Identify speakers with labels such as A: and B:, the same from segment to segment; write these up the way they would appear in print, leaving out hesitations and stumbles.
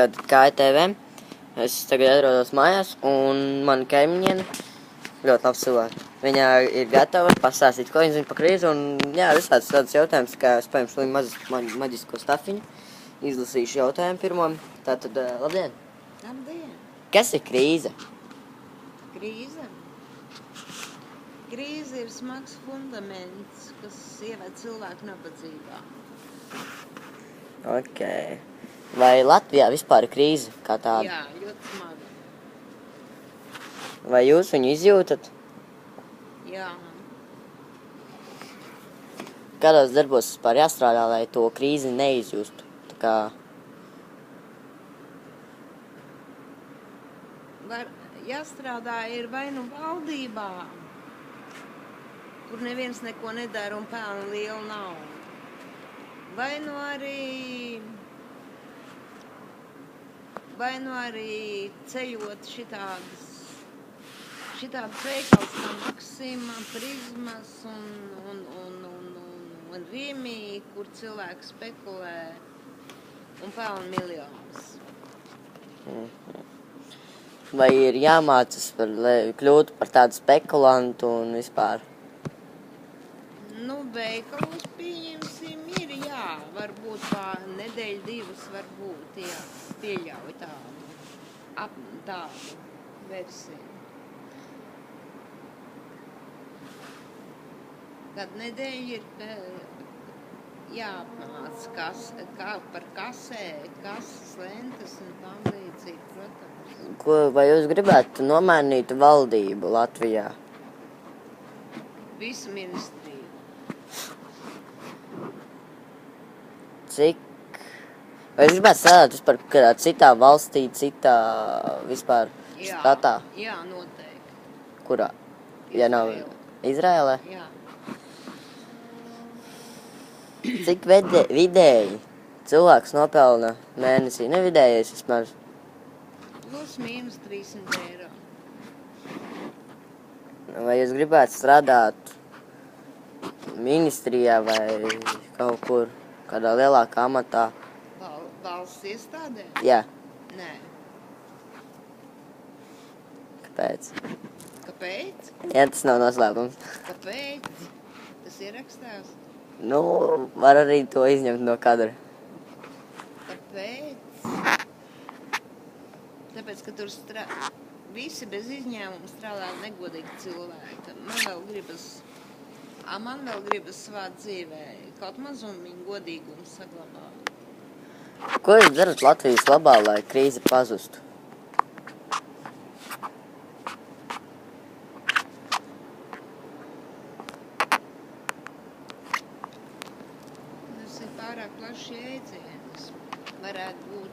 A: tad KTV. Es tagad atrodos mājās, un mana kaimiņiene ļoti labs cilvēks. Viņa ir gatava pastāstīt, ko viņa zina par krīzi, un jā, visāds tāds jautājums, kā es paņemšu līdzi maģisko stafiņu. Izlasīšu jautājumu pirmo. Tātad, labdien!
B: Labdien!
A: Kas ir krīze?
B: Krīze? Krīze ir smags fundaments, kas ieved cilvēku nabadzībā.
A: Ok. Vai Latvijā vispār ir krīze kā tāda?
B: Jā, ļoti smaga.
A: Vai jūs viņu izjūtat?
B: Jā.
A: Kādos darbos vispār jāstrādā, lai to krīzi neizjustu? Tā kā...
B: Jāstrādā ir vai nu valdībā, kur neviens neko nedara un pelna lielu naudu. Vai nu arī ceļot šitādas veikals kā Maksima, Prizmas un Rīmī, kur cilvēki spekulē un pelna miljonus.
A: Vai ir jāmācas, lai kļūtu par tādu spekulantu un vispār?
B: Nu, veikalos pieņemsim, ir jā, varbūt nedēļu divas varbūt, jā, pieļauj tādu versiju. Kad nedēļa ir jāapmāc par kases lentes un tam līdzīgi, protams.
A: Vai jūs gribētu nomainīt valdību Latvijā?
B: Visu ministriju.
A: Vai jūs gribētu strādāt vispār kādā citā valstī, citā vispār statā?
B: Jā, noteikti.
A: Kurā? Ja nav Izrēlē?
B: Jā.
A: Cik vidēji cilvēks nopelna mēnesī? Nevidējais vismaz.
B: Plus mīnus 300 eiro.
A: Vai jūs gribētu strādāt ministrijā vai kaut kur, kādā lielākā amatā?
B: Valsts iestādē?
A: Jā.
B: Nē.
A: Kāpēc?
B: Kāpēc?
A: Jā, tas nav noslēpums.
B: Kāpēc? Tas ierakstās.
A: Nu, var arī to izņemt no kadra.
B: Kāpēc? Tāpēc, ka tur visi bez izņēmuma strādā negodīgi cilvēki. Man vēl gribas savā dzīvē kaut mazumiņu godīgumu saglabāt.
A: Ko jūs darat Latvijas labā, lai krīze pazustu?
B: Tas ir pārāk plašs jēdziens. Varētu būt,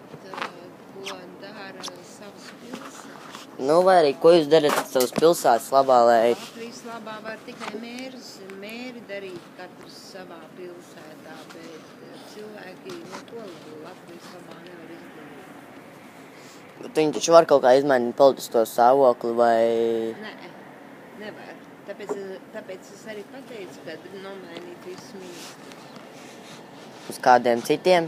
B: ko dara savas pilsētas.
A: Nu, vai arī, ko jūs darat savas pilsētas labā, lai...
B: Latvijas labā var tikai mēri darīt katrs savā pilsētā, bet cilvēki neko Latvijas labā nevar izdarīt.
A: Bet viņi taču var kaut kā izmainīt politisko stāvokli, vai...
B: Nē, nevar. Tāpēc es arī pateicu, ka nomainīt visus ministrus.
A: Uz kādiem citiem?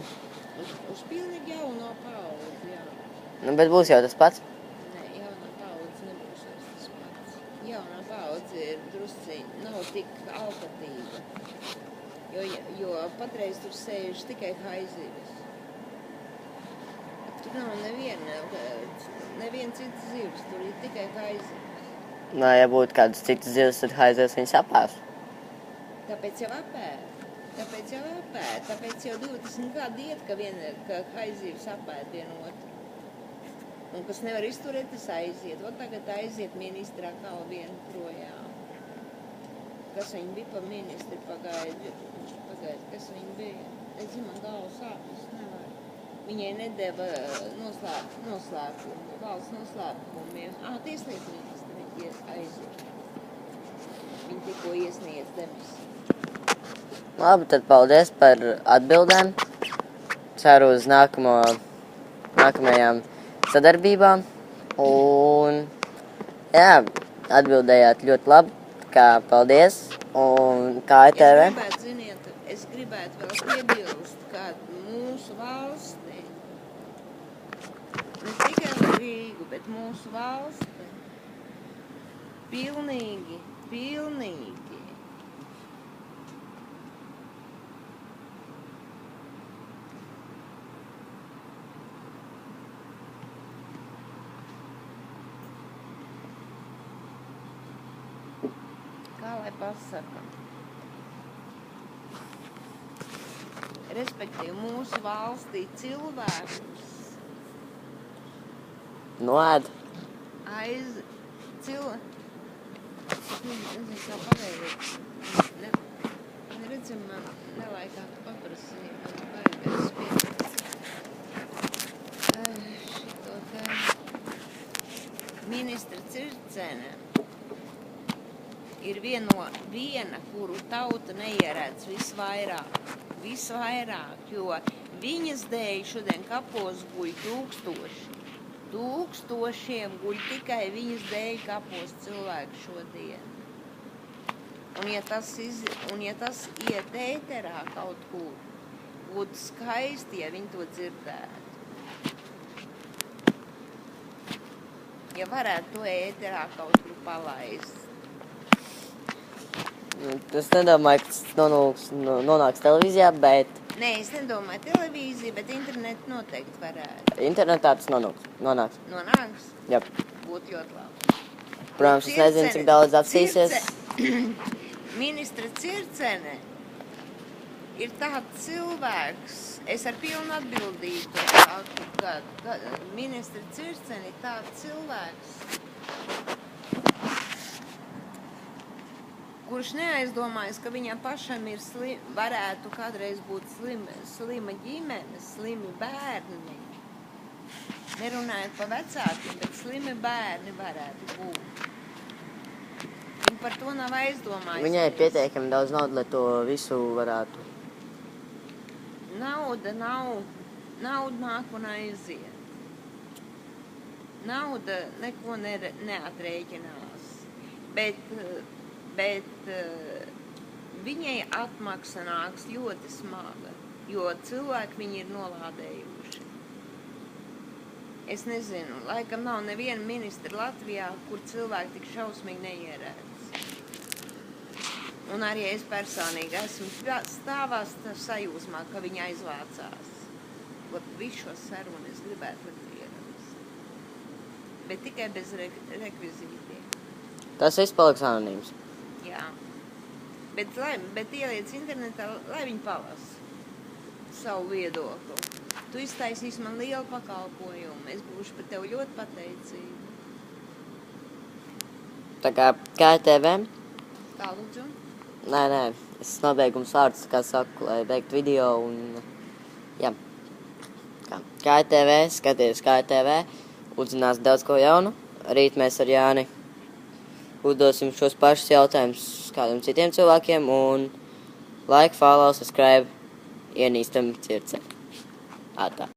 B: Uz pilnīgi jauno paudzi, jā.
A: Nu, bet būs jau tas pats.
B: Nē, jaunā paudze nebūs tas pats. Jaunā paudze ir drusciņi, nav tik alkatīga. Jo patreiz tur sēž tikai haizivis. Tur nav neviena cita zivs, tur ir tikai haizivis.
A: Nā, ja būtu kādas citas zivs, tad haizivis viņas apēs.
B: Tāpēc jau apēd. Tāpēc jau 20 gadi iet, ka haizivis apēd vienotru. Un kas nevar izturēt, tas aiziet. Tagad aiziet ministrā kā vienu projām. Kas viņi bija pa ministri, pagaidi, kas viņi bija. Es zinu, man galvu sāpes nevar. Viņai nedeva noslēpumu, valsts noslēpumiem. Tieslietu ministri viņi aiziet. Viņi tikko iesniedz demisiju.
A: Labi, tad paldies par atbildēm. Ceru uz nākamajām sadarbībām. Un, jā, atbildējāt ļoti labi. Kā paldies. Un KTV.
B: Es gribētu vēl piebilst, ka mūsu valstī bet mūsu valsti. Pilnīgi. Kā lai pasaka? Respektīvi mūsu valstī cilvēkus
A: Noēd.
B: Nezinu, kā pavēlēt. Neredzam, man nelaikāk paprasīja, man baigās šito te ministra Circene ir viena, kuru tauta neierēdz visvairāk, jo viņas dēļ šodien kapos guļ tūkstošiem guļ tikai viņas dēļ kapos cilvēku šodien. Un ja tas iet ēterā kaut kur, būtu skaisti, ja viņi to dzirdētu. Ja varētu to ēterā kaut kur palaist.
A: Es nedomāju, ka tas nonāks televīzijā, bet...
B: Nē, es nedomāju televīziju, bet internetu noteikti varētu.
A: Internetā tas nonāks.
B: Nonāks?
A: Jā.
B: Būtu ļoti labi.
A: Protams, es nezinu, cik daudz apsīsies.
B: Ministra Circene ir tāds cilvēks, es ar pilnu atbildību saku, ka ministra Circene ir tāds cilvēks, kurš neaizdomājas, ka viņam pašam varētu kādreiz būt slima ģimene, slimi bērni. Nerunājot par vecākiem, bet slimi bērni varētu būt. Viņi par to nav aizdomājusies.
A: Viņai ir pietiekami daudz naudas, lai to visu varētu.
B: Nauda nāk un aiziet. Nauda neko neatrēķinās. Bet viņai atmaksa nāks ļoti smaga, jo cilvēki viņi ir nolādējuši. Es nezinu, laikam nav neviena ministra Latvijā, kur cilvēki tik šausmīgi neierēdz. Un arī es personīgi esmu stāvās sajūsmā, ka viņi aizvācās. Visu šo sarunu es gribētu ierakstīt. Bet tikai bez rekvizītiem.
A: Tas viss paliks anonīms.
B: Jā. Bet ieliec internetā, lai viņi palasa savu viedokli. Tu iztaisīsi man lielu pakalpojumu. Es būšu par tevi ļoti pateicīga.
A: Tā kā KTV?
B: Tā, lūdzu?
A: Nē, es nobeigums vārds, kā saku, lai beigtu video un... Jā. KTV, skaties KTV, uzzinās daudz ko jaunu. Rīt mēs ar Jāni uzdosim šos pašus jautājumus kādiem citiem cilvēkiem un like, follow, subscribe, ienīstam Circeni. Ātā.